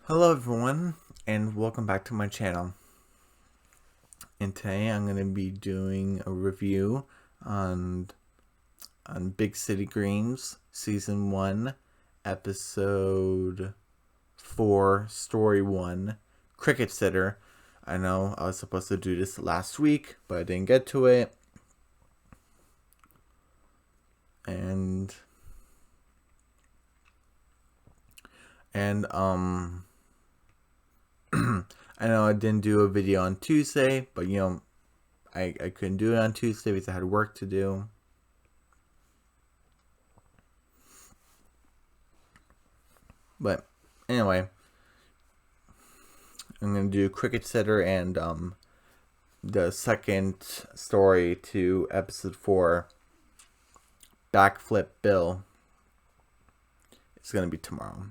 Hello everyone, and welcome back to my channel. And today I'm going to be doing a review on Big City Dreams Season 1, Episode 4, Story 1, Cricketsitter. I know I was supposed to do this last week, but I didn't get to it. And I know I didn't do a video on Tuesday, but I couldn't do it on Tuesday because I had work to do. But anyway, I'm gonna do Cricketsitter and the second story to episode 4, Backflip Bill. It's gonna be tomorrow.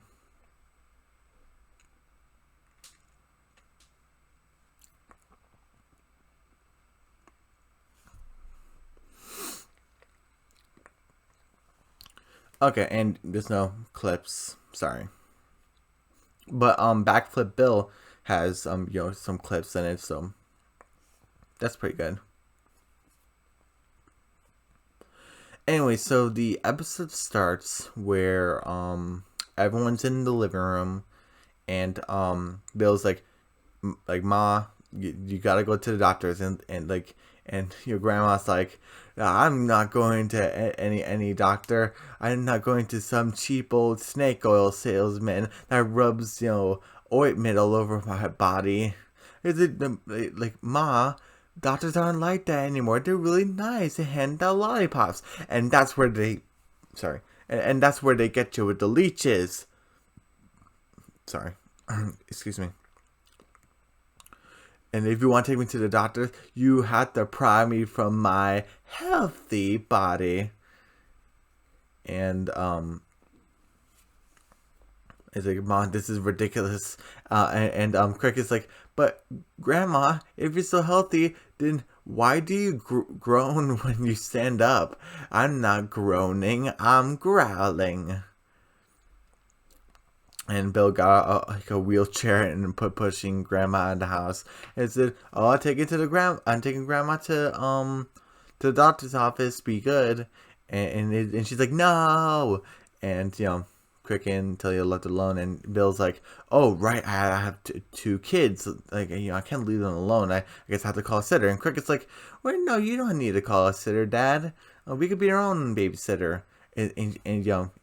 Okay, and there's no clips. Sorry. But Backflip Bill has some clips in it, so that's pretty good. Anyway, so the episode starts where everyone's in the living room, and Bill's like Ma, you gotta go to the doctors, and your grandma's like, I'm not going to any doctor. I'm not going to some cheap old snake oil salesman that rubs ointment all over my body. Is it like, Ma? Doctors aren't like that anymore. They're really nice. They hand out lollipops, and that's where they, sorry, and that's where they get you with the leeches. Sorry, excuse me. And if you want to take me to the doctor, you have to pry me from my healthy body. And it's like, Mom, this is ridiculous. And Cricket's like, but Grandma, if you're so healthy, then why do you groan when you stand up? I'm not groaning, I'm growling. And Bill got a wheelchair and pushing Grandma in the house. And said, "Oh, I'm taking Grandma to the doctor's office. Be good." And she's like, "No." And Cricket until you're left alone. And Bill's like, "Oh, right, I have two kids. Like, I can't leave them alone. I guess I have to call a sitter." And Cricket's like, "Wait, no, you don't need to call a sitter, Dad. We could be our own babysitter." And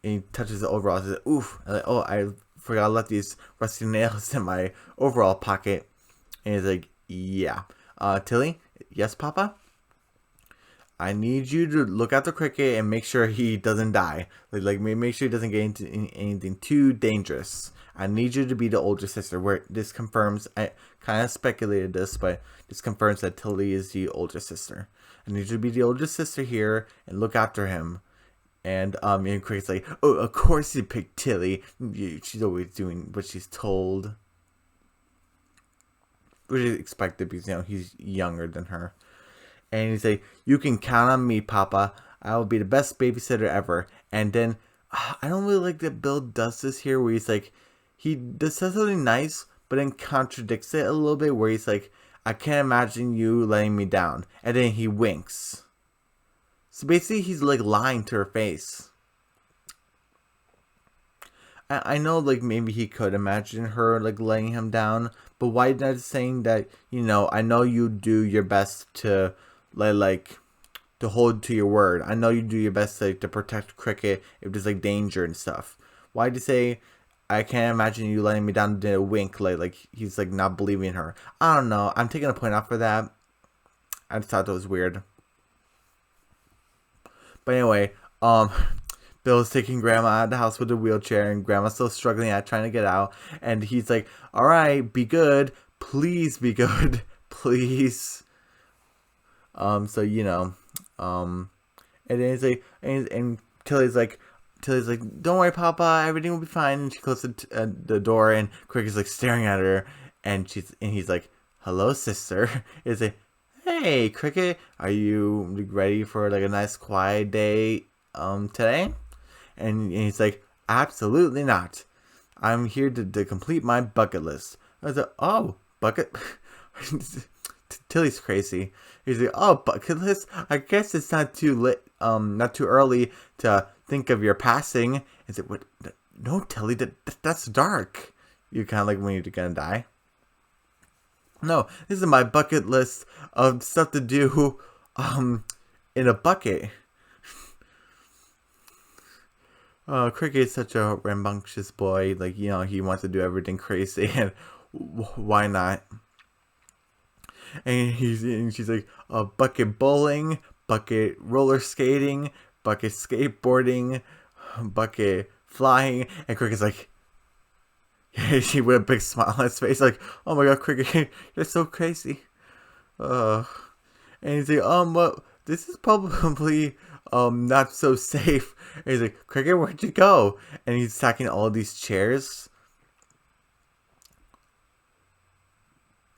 he touches the overalls. He's like, "Oof!" Like, "Oh, I forgot I left these rusty nails in my overall pocket." And he's like, "Yeah, Tilly, yes, Papa. I need you to look after Cricket and make sure he doesn't die. Like make sure he doesn't get into anything too dangerous. I need you to be the older sister." Where this confirms, I kind of speculated this, but this confirms that Tilly is the older sister. I need you to be the older sister here and look after him. And Cricket's like, "Oh, of course you picked Tilly. She's always doing what she's told." Which is expected because he's younger than her. And he's like, "You can count on me, Papa. I will be the best babysitter ever." And then I don't really like that Bill does this here, where he's like, he says something nice, but then contradicts it a little bit, where he's like, "I can't imagine you letting me down," and then he winks. So basically, he's like lying to her face. I know, like, maybe he could imagine her like laying him down, but why not saying that? I know you do your best to to hold to your word. I know you do your best to protect Cricket if there's like danger and stuff. Why do you say, "I can't imagine you letting me down"? Did a wink, like he's like not believing her. I don't know. I'm taking a point off for that. I just thought that was weird. But anyway, Bill's taking Grandma out of the house with a wheelchair, and Grandma's still struggling at trying to get out. And he's like, "All right, be good. Please be good. Please." So and then he's like, and Tilly's like, "Don't worry, Papa. Everything will be fine." And she closes the door, and Cricket's like staring at her, and he's like, "Hello, sister." It's like, "Hey, Cricket, are you ready for like a nice quiet day today?" And he's like, "Absolutely not." I'm here to complete my bucket list. I was like, oh, bucket. Tilly's crazy. He's like, oh, bucket list. I guess it's not too late. Not too early to think of your passing. Is it what? No, Tilly. That's dark. You kind of like when you're gonna die. No, this is my bucket list of stuff to do. In a bucket. Cricket is such a rambunctious boy. Like, he wants to do everything crazy, and why not? And she's like, bucket bowling, bucket roller skating, bucket skateboarding, bucket flying, and Cricket's like, she with a big smile on his face, like, oh my god, Cricket, you're so crazy. And he's like, well, this is probably not so safe. And he's like, Cricket, where'd you go? And he's stacking all these chairs.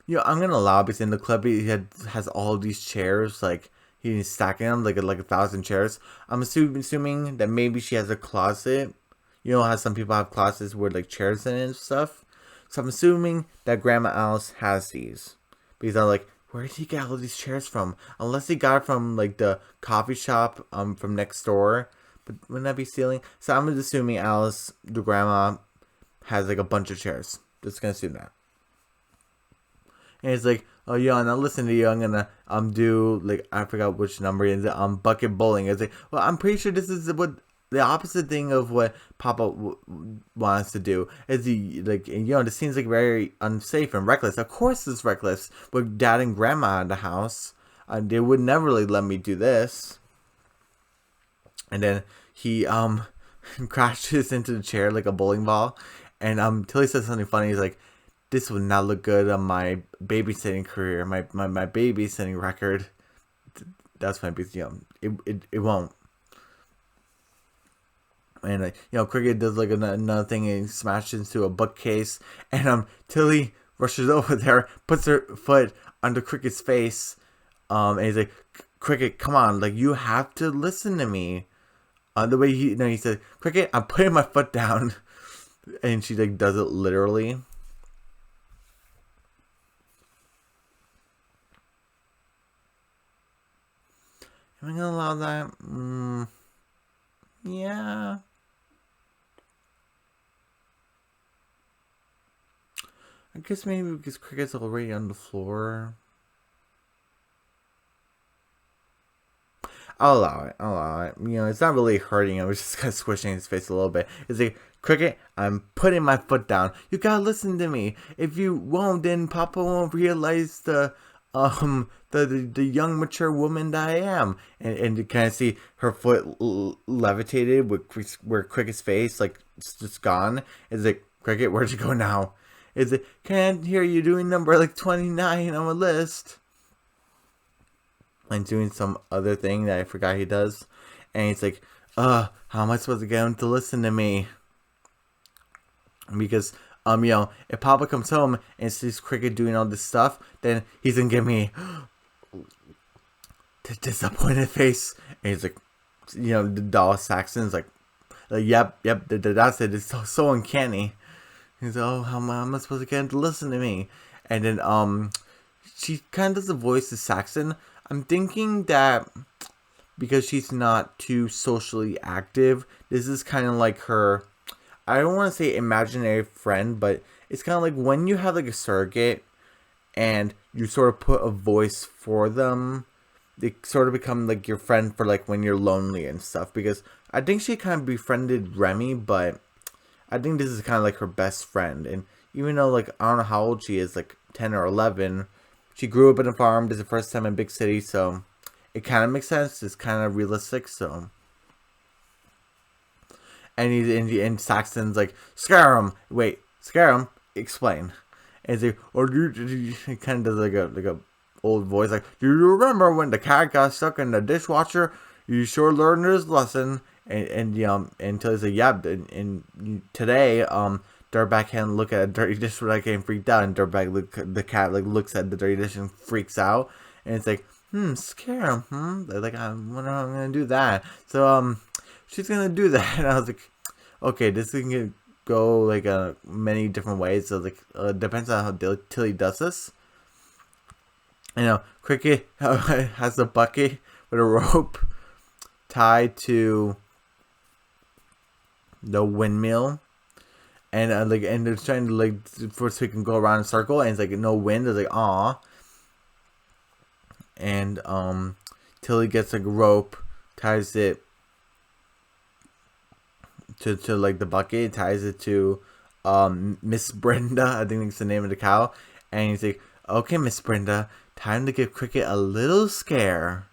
I'm gonna allow, because in the club he has all these chairs, like he's stacking them like 1,000 chairs. I'm assuming that maybe she has a closet. How some people have closets with like chairs in it and stuff. So I'm assuming that Grandma Alice has these, because I'm like, where did he get all these chairs from? Unless he got it from like the coffee shop from next door. But wouldn't that be stealing? So I'm assuming Alice, the grandma, has like a bunch of chairs. Just gonna assume that. And he's like, oh yeah, now listen to you, I'm gonna do, like, I forgot which number it is, bucket bowling. It's like, well, I'm pretty sure this is what the opposite thing of what Papa wants to do. Is he, like, this seems like very unsafe and reckless. Of course it's reckless with Dad and Grandma in the house. They would never really let me do this. And then he crashes into the chair like a bowling ball, and Tilly says something funny. He's like, this would not look good on my babysitting career, my babysitting record. That's my it won't. And Cricket does like another thing, and smashes into a bookcase, and Tilly rushes over there, puts her foot under Cricket's face, and he's like, Cricket, come on, like, you have to listen to me. The way he said, Cricket, I'm putting my foot down, and she like does it literally. Am I gonna allow that? Yeah. I guess maybe because Cricket's already on the floor. I'll allow it. It's not really hurting him. It's just kind of squishing his face a little bit. It's like, Cricket, I'm putting my foot down. You gotta listen to me. If you won't, then Papa won't realize the young mature woman that I am. And you kind of see her foot levitated with where Cricket's face, like, it's just gone. It's like, Cricket, where'd you go now? It's like, can't hear you doing number like 29 on a list. And doing some other thing that I forgot he does. And he's like, how am I supposed to get him to listen to me? Because, if Papa comes home and sees Cricket doing all this stuff, then he's gonna give me the disappointed face. And he's like, the doll Saxon's like, yep, that's it. It's so uncanny. He's like, oh, how am I supposed to get him to listen to me? And then, she kind of does the voice of Saxon. I'm thinking that because she's not too socially active, this is kind of like her, I don't want to say imaginary friend, but it's kind of like when you have like a surrogate and you sort of put a voice for them, they sort of become like your friend for like when you're lonely and stuff. Because I think she kind of befriended Remy, but I think this is kind of like her best friend. And even though, like, I don't know how old she is, like 10 or 11, she grew up in a farm. This is the first time in a big city, so it kind of makes sense. It's kind of realistic, so. And Saxon's like, scare him. Wait, scare him? Explain. And he's like, or he kind of does like a old voice, like, do you remember when the cat got stuck in the dishwasher? You sure learned his lesson. And until he's like, yeah, and today, Dirtbag can look at a dirty dish without getting freaked out, and Dirtbag, the cat, like, looks at the dirty dish and freaks out, and it's like, scare him, like, I wonder how I'm gonna do that. So, she's gonna do that, and I was like, okay, this is go like many different ways. So like depends on how Tilly does this. You know, Cricket has a bucket with a rope tied to the windmill, and and they're trying to like first we can go around in a circle, and it's like no wind. It's like aw, and Tilly gets like a rope, ties it to like the bucket, ties it to Miss Brenda. I think that's the name of the cow, and he's like, okay, Miss Brenda, time to give Cricket a little scare.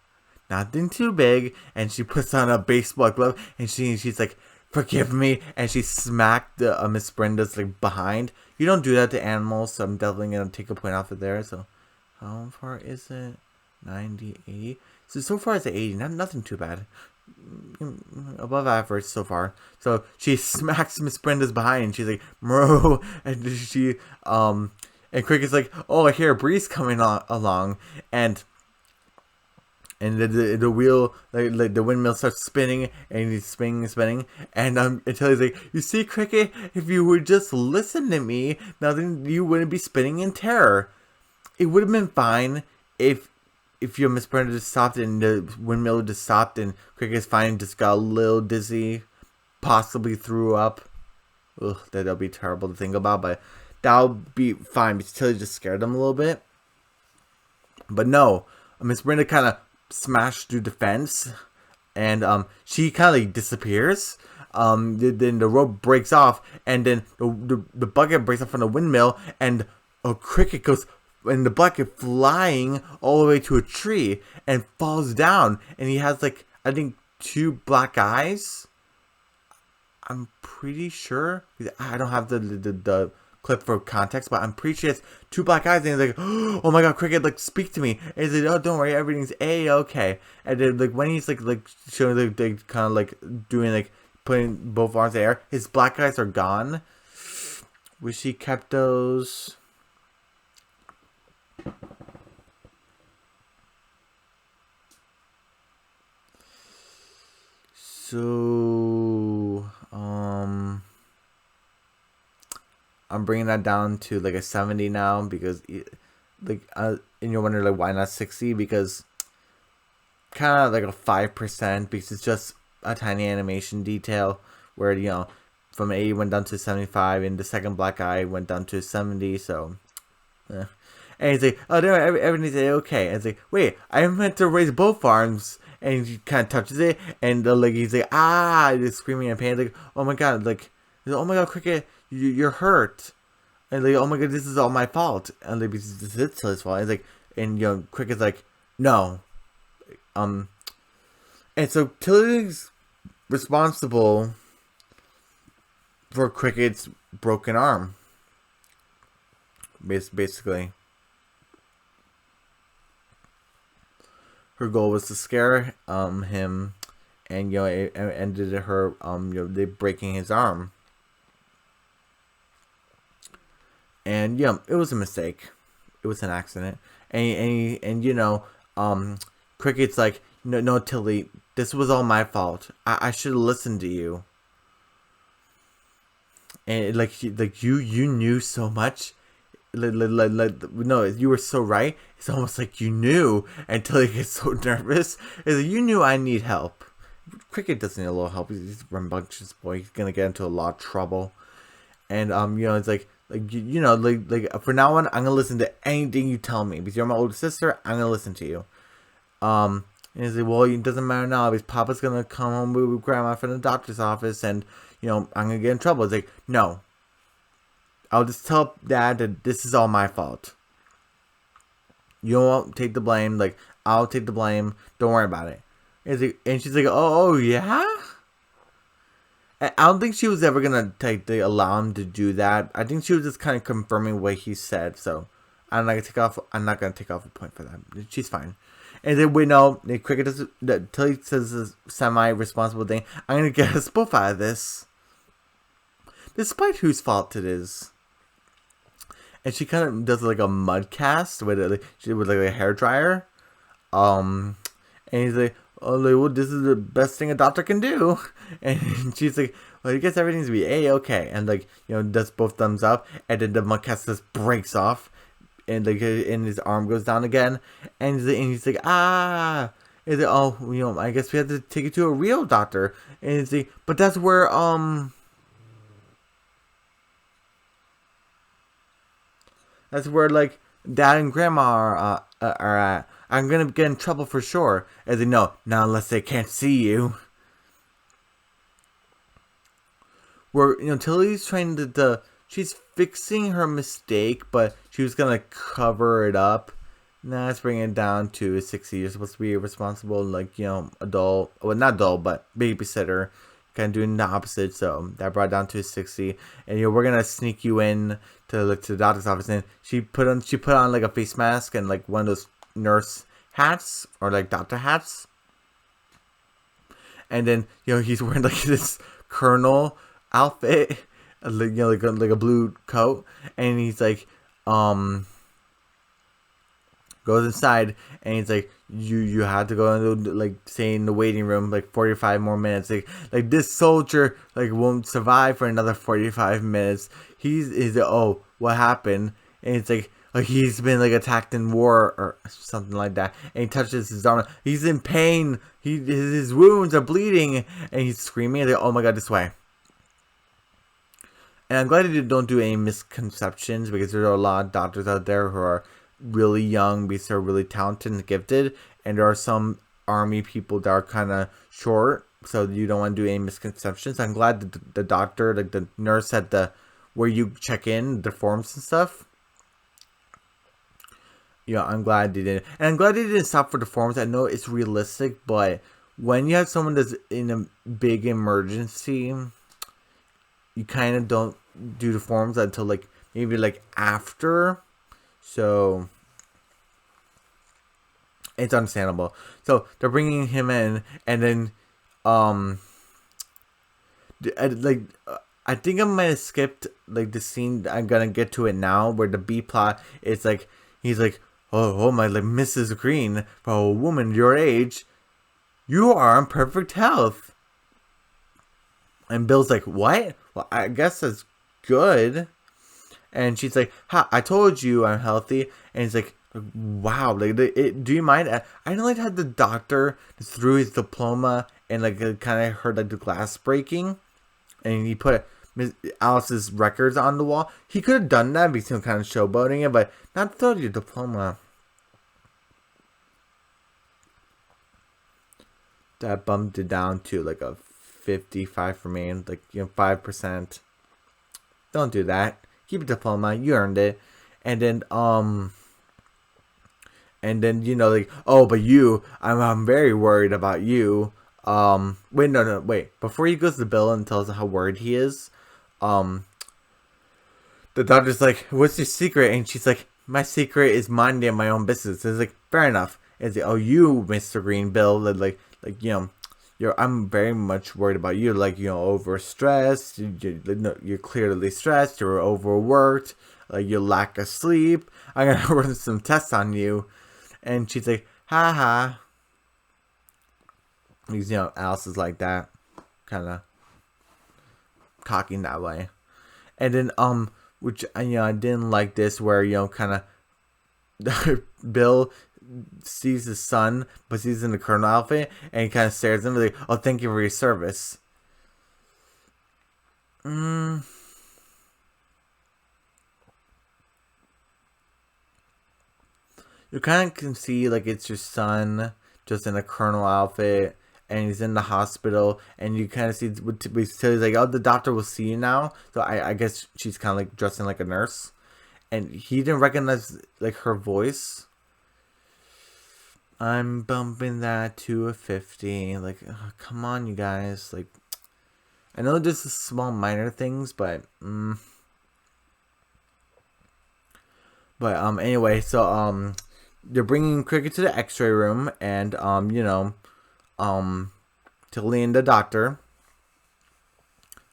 Nothing too big. And she puts on a baseball glove, and she's like, forgive me. And she smacked Miss Brenda's like behind. You don't do that to animals, so I'm definitely gonna take a point off of there. So how far is it? 98. So far it's at 80. Nothing too bad. Above average so far. So she smacks Miss Brenda's behind, and she's like, "Bro," and she and Cricket's like, "Oh, I hear a breeze coming along," and the wheel, like the windmill starts spinning, and he's spinning, and until he's like, "You see, Cricket, if you would just listen to me, nothing, you wouldn't be spinning in terror. It would have been fine if your Miss Brenda just stopped and the windmill just stopped and Cricket's fine, just got a little dizzy, possibly threw up. Ugh, that'll be terrible to think about, but that'll be fine because Tilly just scared him a little bit. But no, Miss Brenda kind of smashed through the fence, and she kind of like disappears. Then the rope breaks off, and then the bucket breaks off from the windmill, and a Cricket goes in the bucket flying all the way to a tree and falls down, and he has like, I think, 2 black eyes. I'm pretty sure, I don't have the clip for context, but I'm pretty sure it's 2 black eyes, and he's like, oh my god, Cricket, like, speak to me. And he's like, oh, don't worry, everything's A-okay. And then like when he's like showing they kind of like doing like putting both arms in the air, his black eyes are gone. Wish he kept those. So, I'm bringing that down to like a 70 now because, and you're wondering like why not 60? Because kind of like a 5% because it's just a tiny animation detail where from 80 went down to 75 and the second black eye went down to 70. So, and he's like, oh, no, everything's okay. And it's like, wait, I meant to raise both arms. And he kind of touches it, and like he's like, ah, he's screaming in pain, like, oh my god, like, oh my god, Cricket, you're hurt, and like, oh my god, this is all my fault, and like, this is his fault. And it's like, and Cricket's like, no, and so Tilly's responsible for Cricket's broken arm, basically. Her goal was to scare him, and it ended her they breaking his arm. And it was a mistake. It was an accident. And Cricket's like, no, Tilly, this was all my fault. I should have listened to you. And you knew so much. No, you were so right. It's almost like you knew until he gets so nervous. It's like, you knew I need help. Cricket doesn't need a little help. He's a rambunctious boy. He's gonna get into a lot of trouble. And it's like for now on, I'm gonna listen to anything you tell me because you're my older sister. I'm gonna listen to you. And he's like, well, it doesn't matter now because Papa's gonna come home with Grandma from the doctor's office, and I'm gonna get in trouble. It's like, no. I'll just tell Dad that this is all my fault. You won't take the blame. Like, I'll take the blame. Don't worry about it. And she's like, oh yeah? I don't think she was ever going to allow him to do that. I think she was just kind of confirming what he said. So, I'm not going to take off a point for that. She's fine. And then we know Cricket does Tilly says this semi-responsible thing. I'm going to get us both out of this. Despite whose fault it is. And she kind of does like a mud cast with a hairdryer. And he's like, oh, well, this is the best thing a doctor can do. And she's like, I guess everything's gonna be A-okay. And like, does both thumbs up, and then the Muckcast just breaks off, and like, and his arm goes down again, and he's like, ah. Is it? Oh, I guess we have to take it to a real doctor. And it's like, but that's where like Dad and Grandma are at. I'm gonna get in trouble for sure. As they know, not unless they can't see you. Where Tilly's trying she's fixing her mistake, but she was gonna cover it up. Nah, let's bring it down to 60. You're supposed to be a responsible, like, adult. Well, not adult, but babysitter. Kind of doing the opposite. So that brought it down to 60. And we're gonna sneak you in to the doctor's office. And she put on like a face mask and like one of those nurse hats or like doctor hats. And then he's wearing like this colonel outfit, like like a blue coat, and he's like goes inside, and he's like, you have to go into, like, stay in the waiting room like 45 more minutes. Like this soldier like won't survive for another 45 minutes. He's oh, what happened? And it's like he's been like attacked in war or something like that. And he touches his arm. He's in pain. His wounds are bleeding, and he's screaming. And they're, oh my god, this way. And I'm glad they don't do any misconceptions, because there are a lot of doctors out there who are really young because they're really talented and gifted, and there are some army people that are kind of short, so you don't want to do any misconceptions. I'm glad that the doctor, like the nurse at where you check in, the forms and stuff, I'm glad they didn't. And I'm glad they didn't stop for the forms. I know it's realistic, but when you have someone that's in a big emergency, you kind of don't do the forms until like maybe like after. So it's understandable. So they're bringing him in, and then I think I might have skipped like the scene. I'm gonna get to it now, where the B plot is like he's like, oh my, like, Mrs. Green, for a woman your age, you are in perfect health. And Bill's like, what? Well, I guess that's good. And she's like, ha, I told you I'm healthy. And he's like, wow, like, do you mind? I didn't like how the doctor threw his diploma and like kind of heard like the glass breaking, and he put Alice's records on the wall. He could have done that because he was kind of showboating it, but not throw your diploma. That bumped it down to like a 55 for me, like 5%. Don't do that. Keep a diploma. You earned it. And then like, oh, but you, I'm very worried about you. Wait. Before he goes to Bill and tells how worried he is, the doctor's like, what's your secret? And she's like, my secret is minding my own business. It's like, fair enough. It's like, oh, you, Mr. Green, Bill, like I'm very much worried about you. Like, overstressed. You're clearly stressed. You're overworked. Like, your lack of sleep. I'm gonna run some tests on you. And she's like, ha ha. Because, Alice is like that. Kind of cocking that way. And then, which, I didn't like this, where, kind of, Bill sees his son, but he's in the colonel outfit, and he kind of stares at him like, oh, thank you for your service. You kind of can see, like, it's your son, just in a colonel outfit, and he's in the hospital, and you kind of see, he's like, oh, the doctor will see you now, so I guess she's kind of, like, dressing like a nurse, and he didn't recognize, like, her voice. I'm bumping that to a 50. Like, oh, come on, you guys. Like, I know this is small, minor things, but anyway. So they're bringing Cricket to the X-ray room, and Tilly and the doctor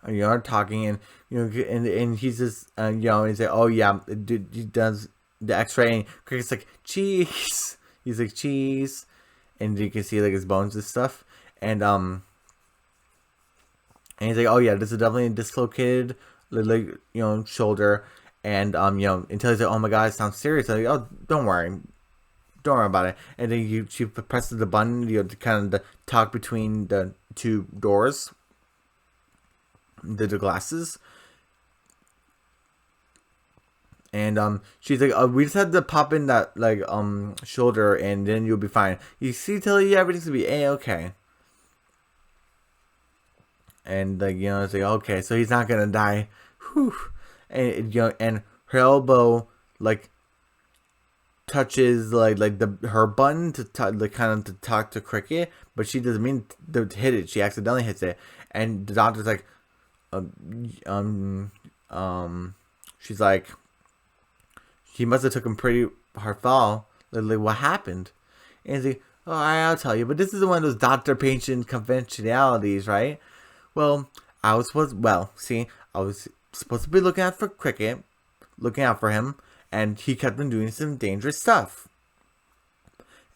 are talking, and and he's just he's like, oh yeah, he does the X-ray, and Cricket's like, cheese. He's like, cheese, and you can see like his bones and stuff. And And he's like, oh yeah, this is definitely a dislocated, like, shoulder. And until he's like, oh my god, it sounds serious. I'm like, oh, don't worry about it. And then she presses the button, to kind of talk between the two doors, the glasses. And she's like, oh, we just had to pop in that like shoulder, and then you'll be fine. You see, Tilly, everything's gonna be okay. And like, it's like, okay, so he's not gonna die. Whew. And and her elbow like touches like her button to like kind of to talk to Cricket, but she doesn't mean to hit it. She accidentally hits it, and the doctor's like, she's like, he must have took him pretty hard fall. Like, what happened? And he's like, oh, I'll tell you, but this is one of those doctor-patient conventionalities, right? Well, I was supposed to be looking out for Cricket, looking out for him, and he kept on doing some dangerous stuff.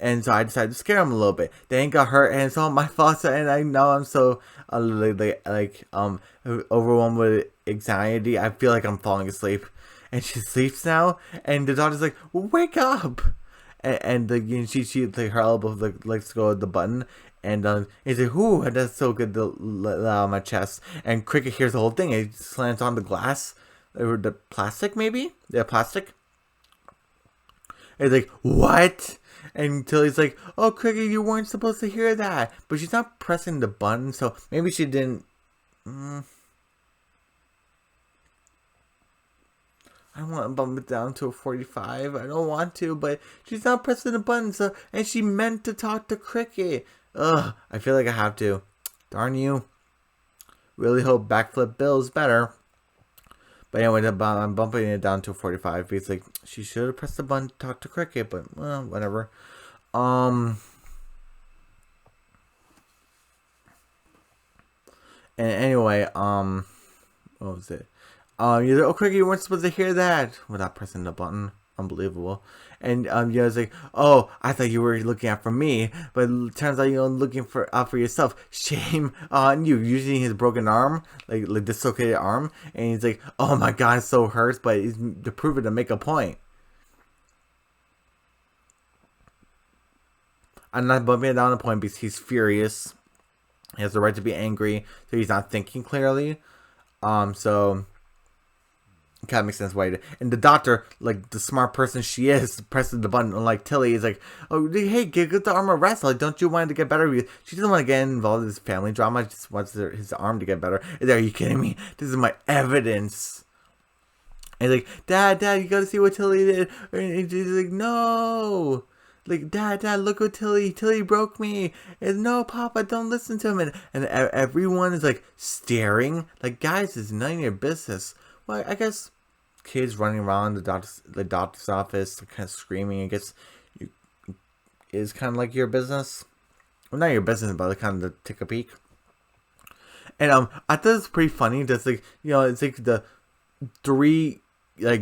And so I decided to scare him a little bit. They ain't got hurt, and it's all my fault. And I know I'm so overwhelmed with anxiety. I feel like I'm falling asleep. And she sleeps now, and the doctor's like, "Wake up!" And she like her elbow likes to go at the button, and he's like, "Ooh, that's so good to let out my chest." And Cricket hears the whole thing. It slants on the glass or the plastic, maybe plastic. And he's like, "What?" And Tilly's like, "Oh, Cricket, you weren't supposed to hear that." But she's not pressing the button, so maybe she didn't. I don't want to bump it down to a 45. I don't want to, but she's not pressing the button, so, and she meant to talk to Cricket. Ugh, I feel like I have to. Darn you. Really hope Backflip Bill is better. But anyway, I'm bumping it down to a 45. Because, like, she should have pressed the button to talk to Cricket, but, well, whatever. And anyway, what was it? You're like, oh, Cricket, you weren't supposed to hear that without pressing the button. Unbelievable. And it's like, oh, I thought you were looking out for me, but it turns out you're looking out for yourself. Shame on you. Using his broken arm, like dislocated arm, and he's like, oh my god, it so hurts, but he's to prove it, to make a point. I'm not bumping it down the point because he's furious. He has the right to be angry, so he's not thinking clearly. So it kind of makes sense why he did. And the doctor, like the smart person she is, presses the button. Unlike Tilly, is like, oh, hey, get the arm a rest. Like, don't you want it to get better? She doesn't want to get involved in this family drama. She just wants his arm to get better. Are you kidding me? This is my evidence. And he's like, Dad, you gotta see what Tilly did. And she's like, no. Like, Dad, look what Tilly broke me. And no, Papa, don't listen to him. And everyone is like staring. Like, guys, it's none of your business. Well, I guess kids running around the doctor's office, kind of screaming, I guess, is kind of like your business. Well, not your business, but kind of to take a peek. And I thought it was pretty funny. That's like, it's like the three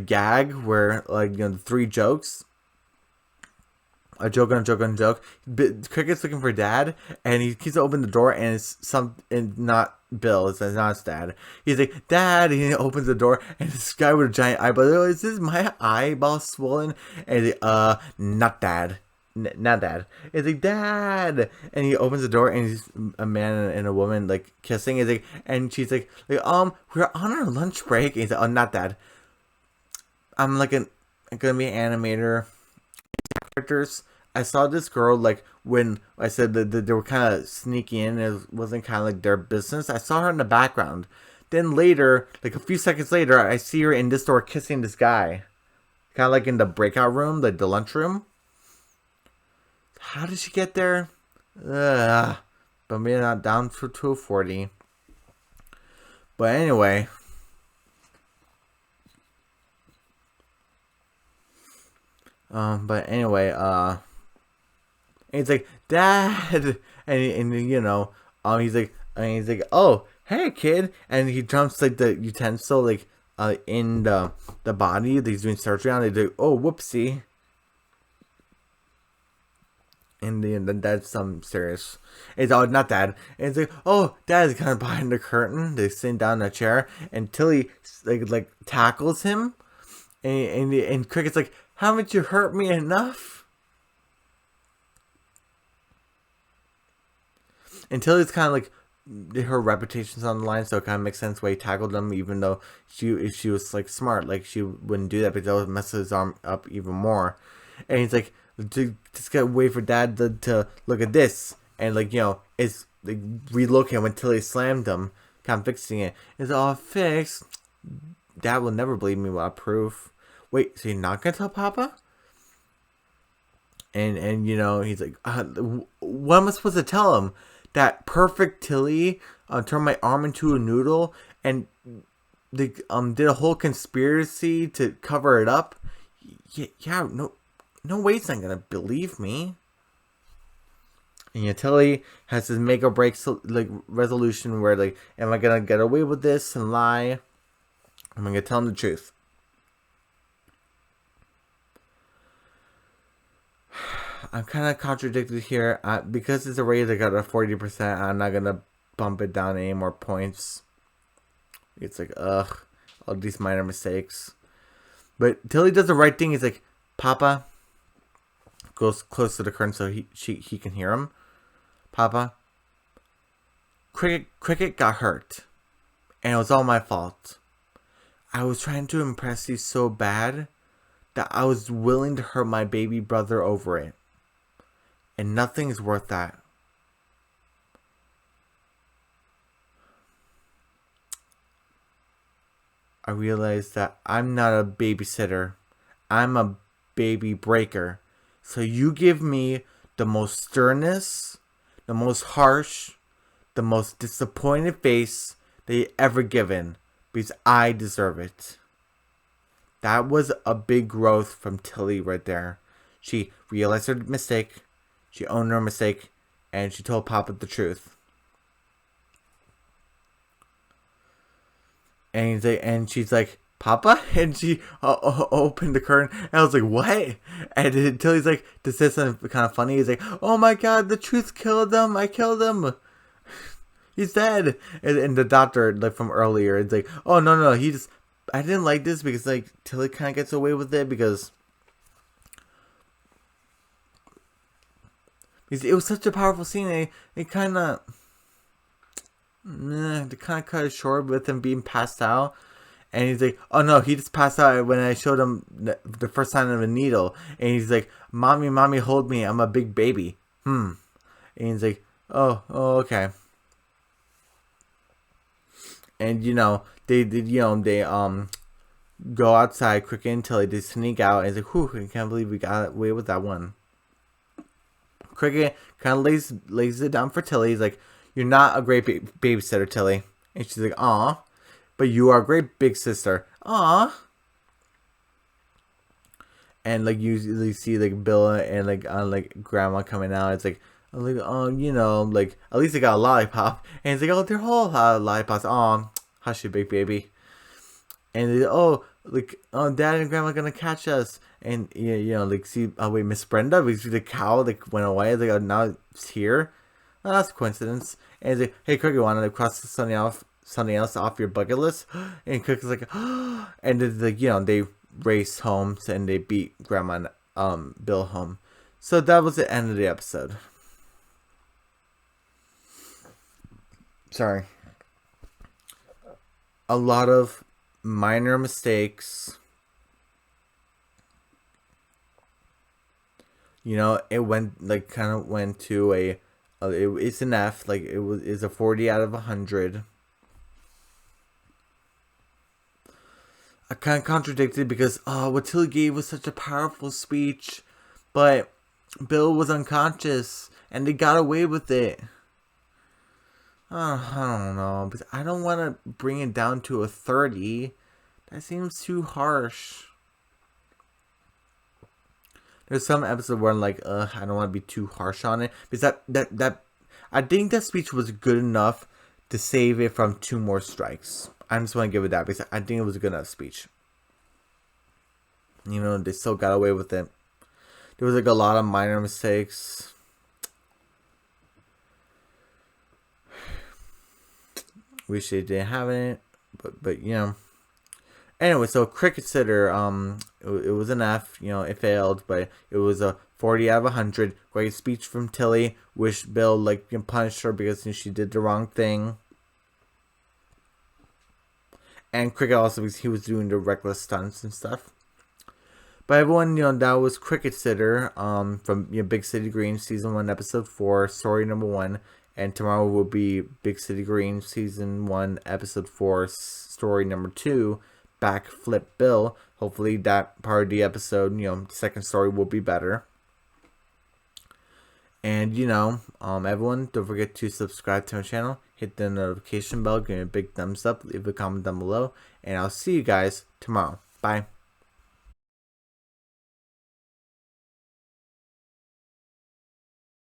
gag where the three jokes. A joke on a joke on a joke. Cricket's looking for Dad, and he keeps opening the door, and and not Bill. It's not his dad. He's like, Dad, and he opens the door, and this guy with a giant eyeball. Oh, is this my eyeball swollen? And he's like, not Dad. Not Dad. He's like, Dad, and he opens the door, and he's a man and a woman like kissing. He's like, and she's like, we're on our lunch break. And he's like, oh, not Dad. I'm gonna be an animator. Characters. I saw this girl, like, when I said that they were kind of sneaking in, it wasn't kind of like their business. I saw her in the background. Then later, like a few seconds later, I see her in this door kissing this guy. Kind of like in the breakout room, like the lunchroom. How did she get there? But maybe not down to 240. But anyway. And he's like, Dad, and he's like, oh, hey, kid, and he jumps like the utensil like in the body that he's doing surgery on. He's like, oh, whoopsie, And then Dad's some serious. It's all not Dad. And it's like, oh, Dad is kind of behind the curtain. They sit down in a chair, and Tilly like tackles him, and Cricket's like, haven't you hurt me enough? And Tilly's kind of like, her reputation's on the line, so it kind of makes sense why he tackled him, even though if she was like smart, like she wouldn't do that, because that would mess his arm up even more. And he's like, just gotta wait for Dad to look at this, and like, it's like relocate when Tilly slammed him, kind of fixing it. It's all fixed. Dad will never believe me without proof. Wait, so you're not gonna tell Papa? And he's like, what am I supposed to tell him? That perfect Tilly turned my arm into a noodle, and they did a whole conspiracy to cover it up. Yeah, no way he's not gonna believe me. And Tilly has this make or break resolution where like, am I gonna get away with this and lie? Am I gonna tell him the truth? I'm kind of contradicted here. Because it's a raise, I got a 40%. I'm not going to bump it down any more points. It's like, all these minor mistakes. But Tilly does the right thing. He's like, Papa, goes close to the curtain so he can hear him. Papa, Cricket got hurt. And it was all my fault. I was trying to impress you so bad that I was willing to hurt my baby brother over it. And nothing's worth that. I realized that I'm not a babysitter. I'm a baby breaker. So you give me the most sternest, the most harsh, the most disappointed face that you ever given. Because I deserve it. That was a big growth from Tilly right there. She realized her mistake. She owned her mistake, and she told Papa the truth. And she's like, Papa? And she opened the curtain, and I was like, what? And until he's like, to say something kind of funny, he's like, oh my God, the truth killed him. I killed him. He's dead. And the doctor, like from earlier, it's like, oh no, I didn't like this because like Tilly kind of gets away with it because it was such a powerful scene. They kind of cut it short with him being passed out. And he's like, oh no, he just passed out when I showed him the first sign of a needle. And he's like, mommy, hold me. I'm a big baby. And he's like, oh, okay. And they go outside, Cricket and Tilly, they sneak out, and he's like, whew, I can't believe we got away with that one. Cricket kind of lays it down for Tilly. He's like, you're not a great babysitter, Tilly. And she's like, aw, but you are a great big sister. Aw. And like you see like Bill and like Grandma coming out. It's like, like, oh, like at least they got a lollipop. And it's like, oh, they're all lollipops. Oh, hush, you big baby. And Dad and Grandma are gonna catch us. And like see, oh wait, Miss Brenda, we see the cow like went away. It's like, oh, now it's here. Oh, that's a coincidence. And it's like, hey, Cricket, want to cross something else off your bucket list? And Cricket's like, oh. And then they race home and they beat Grandma and Bill home. So that was the end of the episode. Sorry. A lot of minor mistakes. It went to it's an F. Like it's a 40 out of 100. I kind of contradicted because what Tilly gave was such a powerful speech, but Bill was unconscious and they got away with it. I don't know, because I don't want to bring it down to a 30. That seems too harsh. There's some episode where I'm like, I don't want to be too harsh on it, because that I think that speech was good enough to save it from 2 more strikes. I just want to give it that, because I think it was a good enough speech. They still got away with it. There was like a lot of minor mistakes. Wish they didn't have it, but you know. Anyway, so Cricketsitter, it was an F. You know, it failed, but it was a 40 out of 100. Great speech from Tilly. Wish Bill punished her because she did the wrong thing. And Cricket also because he was doing the reckless stunts and stuff. But everyone, you know, that was Cricketsitter, from Big City Green season 1, episode 4, story number 1. And tomorrow will be Big City Green season 1, episode 4, story number 2. Backflip Bill. Hopefully that part of the episode, the second story will be better. And everyone, don't forget to subscribe to my channel, hit the notification bell, give me a big thumbs up, leave a comment down below, and I'll see you guys tomorrow. Bye.